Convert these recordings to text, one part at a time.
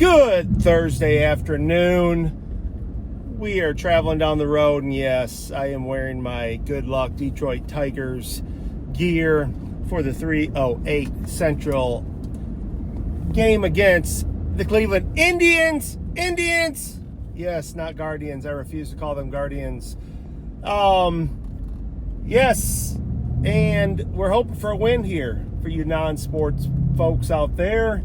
Good Thursday afternoon. We are traveling down the road, and yes, I am wearing my Good Luck Detroit Tigers gear for the 3:08 Central game against the Cleveland Indians. Yes, not Guardians. I refuse to call them Guardians. Yes, and we're hoping for a win here for you non-sports folks out there.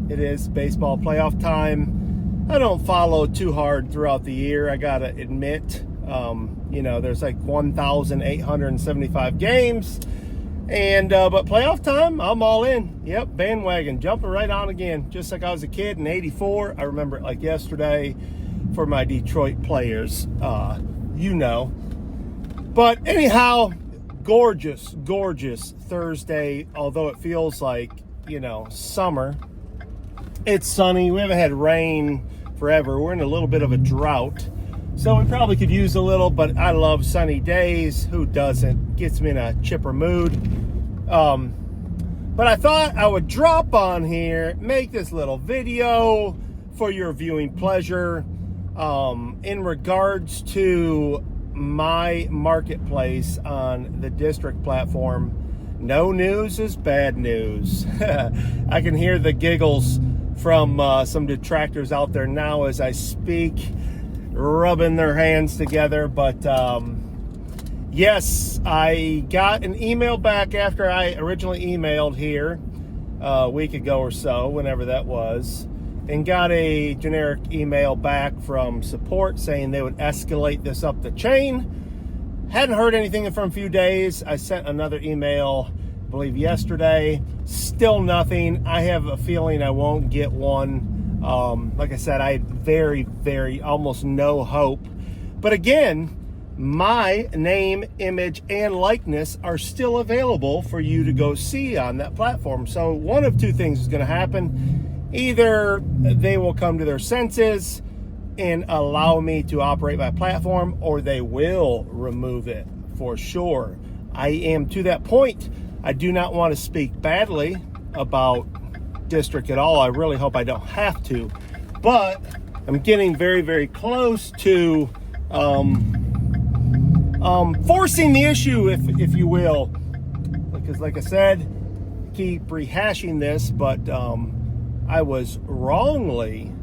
It is baseball playoff time. I don't follow too hard throughout the year, I gotta admit. There's like 1,875 games. But playoff time, I'm all in. Yep, bandwagon, jumping right on again. Just like I was a kid in '84. I remember it like yesterday for my Detroit players. But anyhow, gorgeous Thursday, although it feels like, summer. It's sunny. We haven't had rain forever. We're in a little bit of a drought, so we probably could use a little, but I love sunny days. Who doesn't? Gets me in a chipper mood. But I thought I would drop on here, make this little video for your viewing pleasure in regards to my marketplace on the district platform. No news is bad news. I can hear the giggles from some detractors out there now as I speak, rubbing their hands together. But yes, I got an email back after I originally emailed here a week ago or so, whenever that was, and got a generic email back from support saying they would escalate this up the chain. Hadn't heard anything from a few days. I sent another email, I believe yesterday. Still nothing. I have a feeling I won't get one. Like I said, I had very, almost no hope. But again, my name, image, and likeness are still available for you to go see on that platform. So one of two things is going to happen. Either they will come to their senses and allow me to operate my platform, or they will remove it for sure. I am to that point. I do not want to speak badly about district at all. I really hope I don't have to, but I'm getting very close to forcing the issue, if you will, because like I said, keep rehashing this, but I was wrongly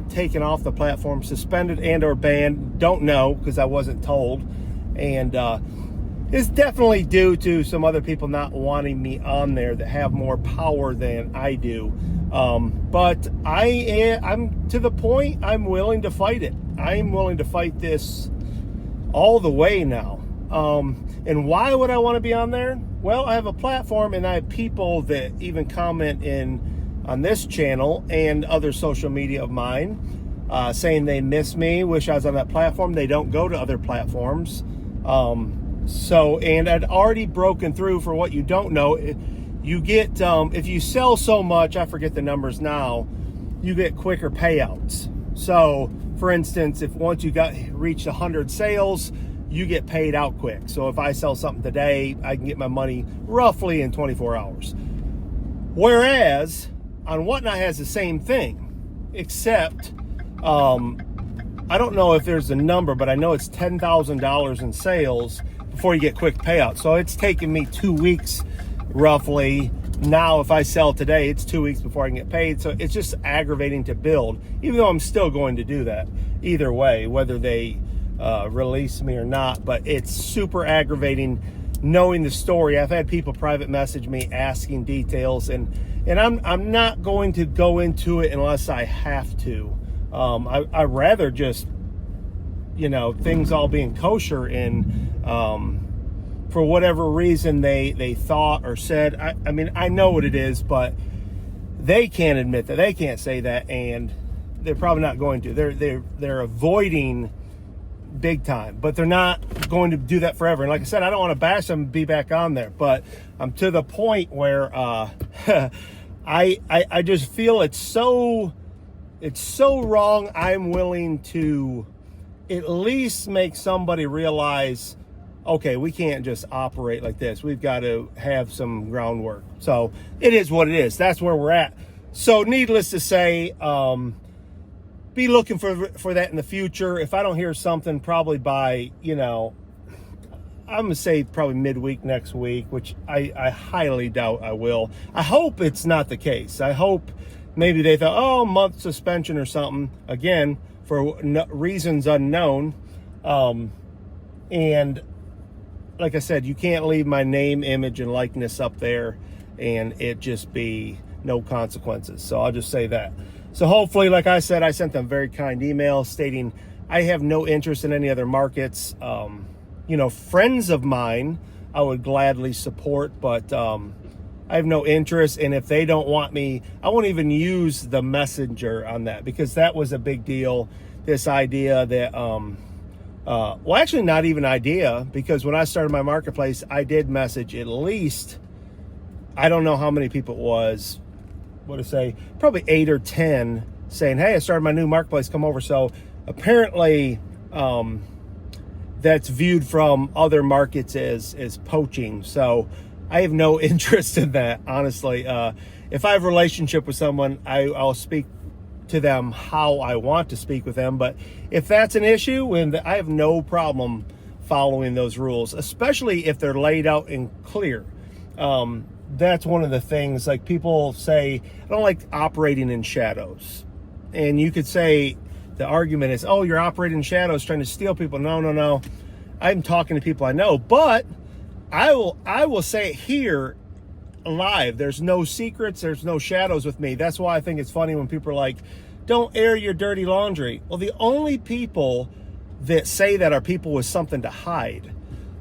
taken off the platform, suspended and or banned. Don't know, because I wasn't told. And it's definitely due to some other people not wanting me on there that have more power than I do. But I'm to the point I'm willing to fight it. I'm willing to fight this all the way now. And why would I want to be on there? Well, I have a platform, and I have people that even comment on this channel and other social media of mine, saying they miss me, wish I was on that platform. They don't go to other platforms. And I'd already broken through. For what you don't know, you get, if you sell so much, I forget the numbers now, you get quicker payouts. So for instance, if once you reached 100 sales, you get paid out quick. So if I sell something today, I can get my money roughly in 24 hours. Whereas on Whatnot has the same thing, except I don't know if there's a number, but I know it's $10,000 in sales before you get quick payouts. So it's taken me 2 weeks roughly. Now if I sell today, it's 2 weeks before I can get paid. So it's just aggravating to build, even though I'm still going to do that either way, whether they release me or not. But it's super aggravating knowing the story. I've had people private message me asking details, and I'm not going to go into it unless I have to. I'd rather just, things all being kosher, and for whatever reason they thought or said. I mean, I know what it is, but they can't admit that. They can't say that, and they're probably not going to. They're avoiding big time, but they're not going to do that forever. And like I said, I don't want to bash them and be back on there, but I'm to the point where I just feel it's so wrong. I'm willing to at least make somebody realize, okay, we can't just operate like this. We've got to have some groundwork. So it is what it is. That's where we're at. So needless to say, be looking for that in the future. If I don't hear something, probably by, I'm gonna say probably midweek next week, which I highly doubt I will. I hope it's not the case. I hope maybe they thought, oh, month suspension or something, again, for reasons unknown. And like I said, you can't leave my name, image, and likeness up there and it just be no consequences. So I'll just say that. So hopefully, like I said, I sent them a very kind email stating I have no interest in any other markets. Friends of mine I would gladly support, but I have no interest. And if they don't want me, I won't even use the messenger on that, because that was a big deal. This idea that, well, actually not even idea, because when I started my marketplace, I did message at least, I don't know how many people it was, what to say, probably 8 or 10 saying, hey, I started my new marketplace, come over. So apparently that's viewed from other markets as poaching. So I have no interest in that, honestly. If I have a relationship with someone, I'll speak to them how I want to speak with them. But if that's an issue, and I have no problem following those rules, especially if they're laid out and clear. That's one of the things, like people say, I don't like operating in shadows. And you could say the argument is, oh, you're operating in shadows, trying to steal people. No. I'm talking to people I know, but I will say it here live. There's no secrets. There's no shadows with me. That's why I think it's funny when people are like, don't air your dirty laundry. Well, the only people that say that are people with something to hide.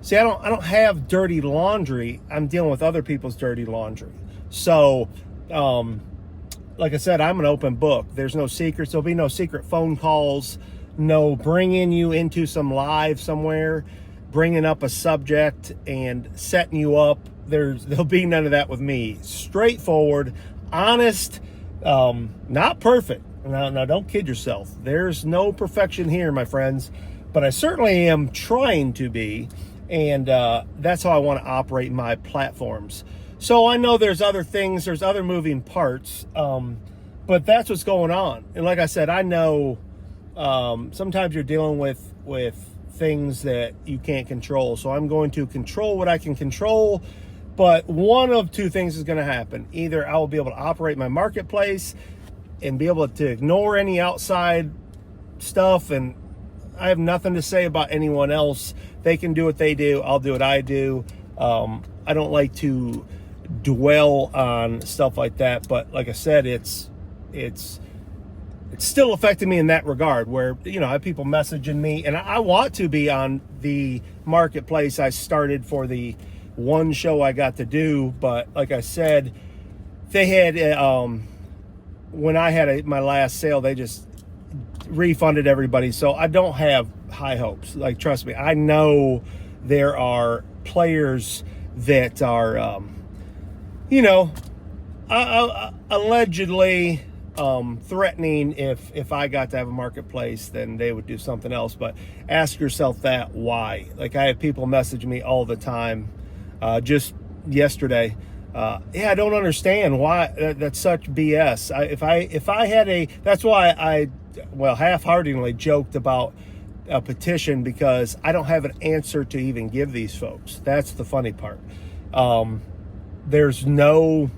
See, I don't have dirty laundry. I'm dealing with other people's dirty laundry. So, like I said, I'm an open book. There's no secrets. There'll be no secret phone calls, no bringing you into some live somewhere, bringing up a subject and setting you up. There'll be none of that with me. Straightforward, honest, not perfect. Now, don't kid yourself. There's no perfection here, my friends, but I certainly am trying to be. And that's how I want to operate my platforms. So I know there's other things, there's other moving parts, but that's what's going on. And like I said, I know sometimes you're dealing with things that you can't control. So I'm going to control what I can control. But one of two things is going to happen. Either I will be able to operate my marketplace and be able to ignore any outside stuff, and I have nothing to say about anyone else. They can do what they do. I'll do what I do. I don't like to dwell on stuff like that. But like I said, it's still affecting me in that regard, where, I have people messaging me, and I want to be on the marketplace I started for the one show I got to do. But like I said, they had, when I had my last sale, they just refunded everybody. So I don't have high hopes. Like, trust me, I know there are players that are, allegedly threatening if I got to have a marketplace, then they would do something else. But ask yourself that, why? Like, I have people message me all the time. Just yesterday, I don't understand why that's such BS. If I had that's why I half-heartedly joked about a petition, because I don't have an answer to even give these folks. That's the funny part. There's no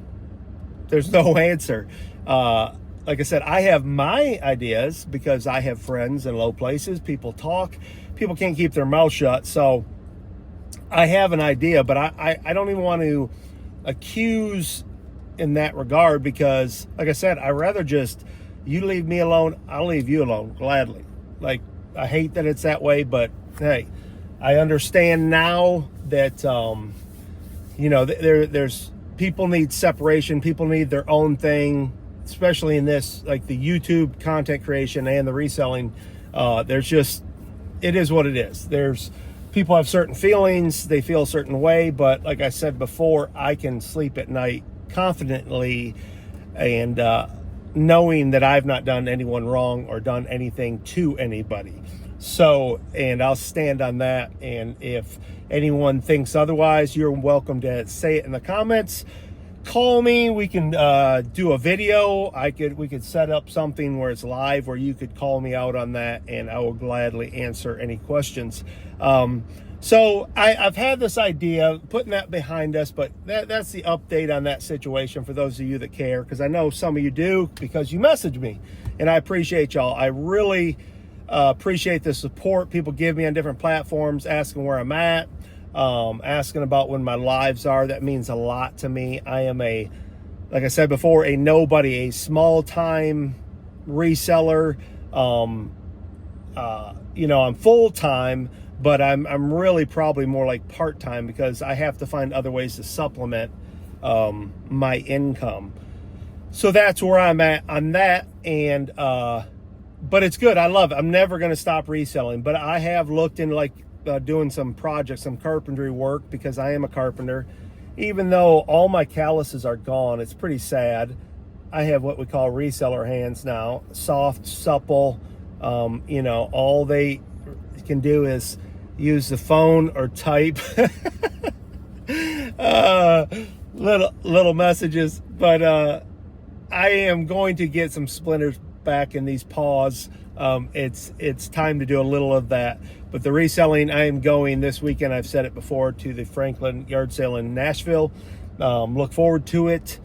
answer. Like I said, I have my ideas because I have friends in low places. People talk. People can't keep their mouth shut. So I have an idea, but I don't even want to accuse in that regard, because like I said, I rather just, you leave me alone, I'll leave you alone gladly. Like, I hate that it's that way, but hey, I understand now that there's people need separation. People need their own thing, especially in this, like the YouTube content creation and the reselling. It is what it is. People have certain feelings, they feel a certain way, but like I said before, I can sleep at night confidently and knowing that I've not done anyone wrong or done anything to anybody. So, and I'll stand on that. And if anyone thinks otherwise, you're welcome to say it in the comments. call me. We can do a video. We could set up something where it's live, where you could call me out on that, and I will gladly answer any questions. So I've had this idea, putting that behind us, but that's the update on that situation for those of you that care, because I know some of you do, because you message me, and I appreciate y'all. I really appreciate the support people give me on different platforms, asking where I'm at, asking about when my lives are. That means a lot to me. I am like I said before, a nobody, a small-time reseller. I'm full-time, but I'm really probably more like part-time, because I have to find other ways to supplement my income. So that's where I'm at on that, and but it's good. I love it. I'm never going to stop reselling, but I have looked into doing some projects, some carpentry work, because I am a carpenter. Even though all my calluses are gone, it's pretty sad. I have what we call reseller hands now, soft, supple. All they can do is use the phone or type little messages. But I am going to get some splinters back in these paws. It's time to do a little of that. But the reselling, I am going this weekend, I've said it before, to the Franklin yard sale in Nashville. Look forward to it.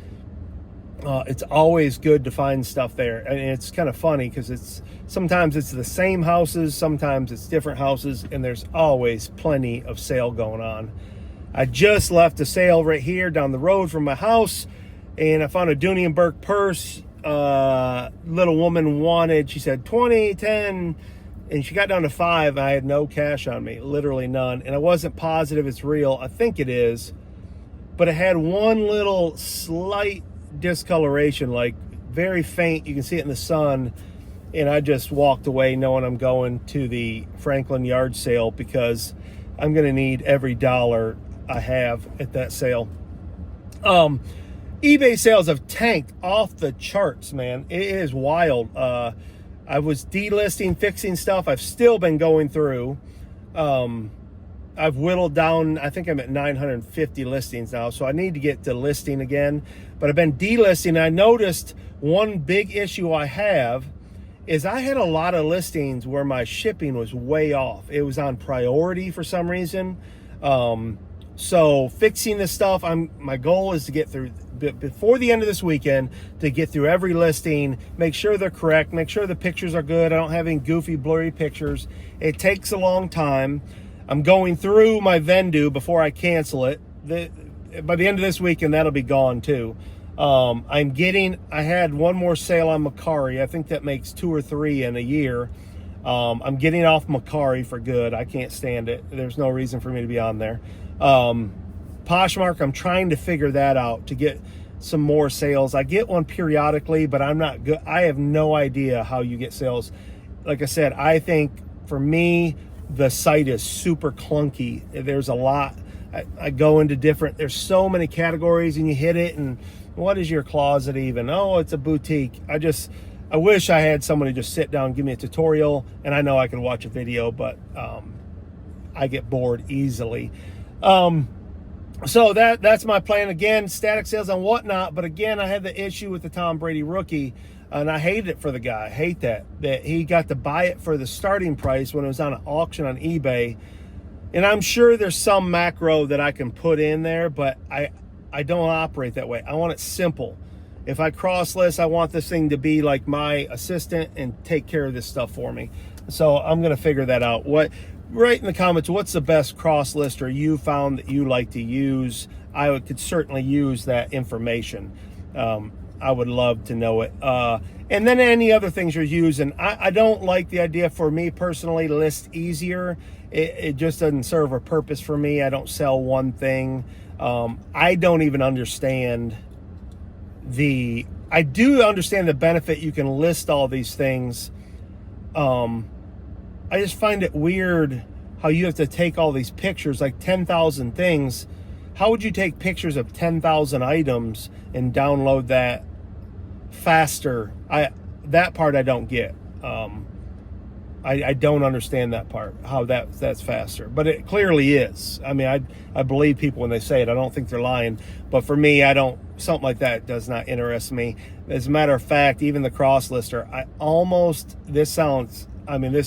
It's always good to find stuff there, and it's kind of funny because sometimes it's the same houses, sometimes it's different houses, and there's always plenty of sale going on. I just left a sale right here down the road from my house, and I found a Dooney and Burke purse. Little woman wanted, she said 20, 10, and she got down to 5. I had no cash on me, literally none, and I wasn't positive it's real. I think it is, but it had one little slight discoloration, like very faint. You can see it in the sun, and I just walked away knowing I'm going to the Franklin yard sale, because I'm going to need every dollar I have at that sale. eBay sales have tanked off the charts, man. It is wild. I was delisting, fixing stuff. I've still been going through. I've whittled down, I think I'm at 950 listings now, so I need to get to listing again. But I've been delisting. I noticed one big issue I have is I had a lot of listings where my shipping was way off. It was on priority for some reason. So fixing this stuff, my goal is to get through, before the end of this weekend, to get through every listing, make sure they're correct, make sure the pictures are good. I don't have any goofy, blurry pictures. It takes a long time. I'm going through my Vendu before I cancel it. By the end of this weekend, that'll be gone too. I had one more sale on Macari. I think that makes 2 or 3 in a year. I'm getting off Macari for good. I can't stand it. There's no reason for me to be on there. Poshmark, I'm trying to figure that out to get some more sales. I get one periodically, but I'm not good. I have no idea how you get sales. Like I said, I think for me, the site is super clunky. There's a lot. I go into there's so many categories, and you hit it, and what is your closet even? Oh, it's a boutique. I wish I had somebody just sit down and give me a tutorial, and I know I could watch a video, but I get bored easily. So that's my plan. Again, static sales and whatnot, but again, I had the issue with the Tom Brady rookie, and I hated it for the guy. I hate that he got to buy it for the starting price when it was on an auction on eBay. And I'm sure there's some macro that I can put in there, but I don't operate that way. I want it simple. If I cross list, I want this thing to be like my assistant and take care of this stuff for me. So I'm going to figure that out. Write in the comments, what's the best cross lister you found that you like to use? I could certainly use that information. I would love to know it. And then any other things you're using. I don't like the idea, for me personally, list easier. It just doesn't serve a purpose for me. I don't sell one thing. I don't even understand I do understand the benefit. You can list all these things. I just find it weird how you have to take all these pictures, like 10,000 things. How would you take pictures of 10,000 items and download that faster? That part I don't get. I don't understand that part, how that's faster, but it clearly is. I mean, I believe people when they say it. I don't think they're lying, but for me, I don't something like that does not interest me. As a matter of fact, even the cross lister, this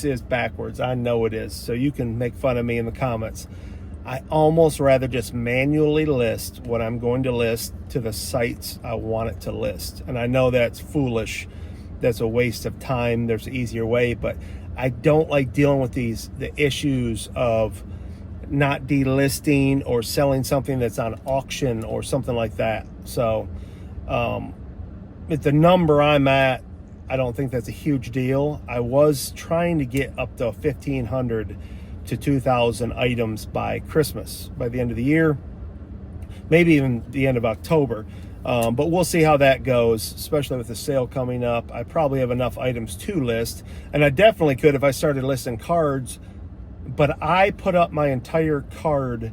is backwards. I know it is. So you can make fun of me in the comments. I almost rather just manually list what I'm going to list to the sites I want it to list. And I know that's foolish. That's a waste of time. There's an easier way, but I don't like dealing with the issues of not delisting or selling something that's on auction or something like that. So at the number I'm at, I don't think that's a huge deal. I was trying to get up to 1,500 to 2,000 items by Christmas, by the end of the year, maybe even the end of October. But we'll see how that goes, especially with the sale coming up. I probably have enough items to list, and I definitely could if I started listing cards, but I put up my entire card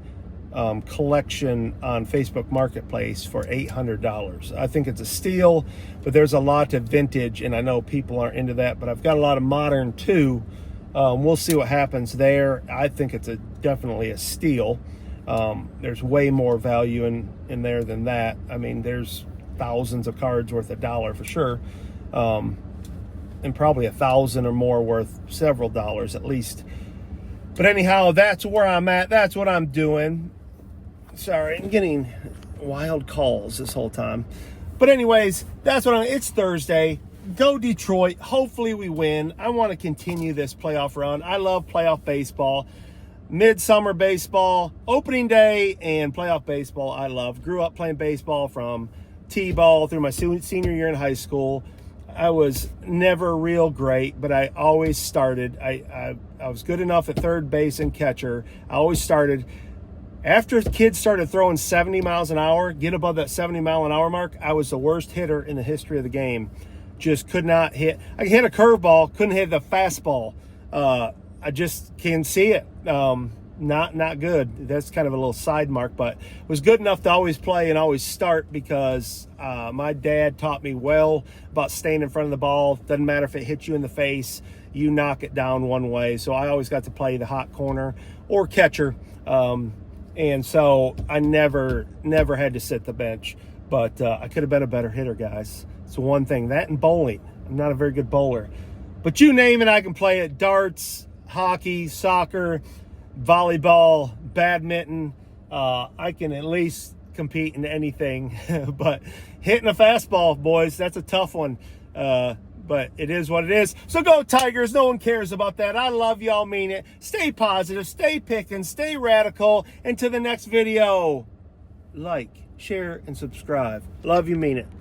collection on Facebook Marketplace for $800. I think it's a steal, but there's a lot of vintage, and I know people aren't into that, but I've got a lot of modern too. We'll see what happens there. I think it's definitely a steal. There's way more value in there than that. I mean, there's thousands of cards worth $1 for sure, and probably 1,000 or more worth several dollars at least. But anyhow, that's where I'm at. That's what I'm doing. Sorry, I'm getting wild calls this whole time. But anyways, it's Thursday. Go Detroit. Hopefully we win. I want to continue this playoff run. I love playoff baseball. Midsummer baseball, opening day, and playoff baseball I love. Grew up playing baseball from T-ball through my senior year in high school. I was never real great, but I always started. I was good enough at third base and catcher. I always started. After kids started throwing 70 miles an hour, get above that 70 mile an hour mark, I was the worst hitter in the history of the game. Just could not hit. I could hit a curveball, couldn't hit the fastball. I just can't see it. Not good. That's kind of a little side mark, but was good enough to always play and always start because my dad taught me well about staying in front of the ball. Doesn't matter if it hits you in the face, you knock it down one way. So I always got to play the hot corner or catcher. And so I never had to sit the bench, but I could have been a better hitter, guys. It's one thing. That and bowling. I'm not a very good bowler, but you name it, I can play it. Darts, hockey, soccer, volleyball, badminton. I can at least compete in anything, but hitting a fastball, boys, that's a tough one. But it is what it is. So go Tigers. No one cares about that. I love y'all, mean it. Stay positive, stay picking, stay radical. And to the next video, like, share, and subscribe. Love you, mean it.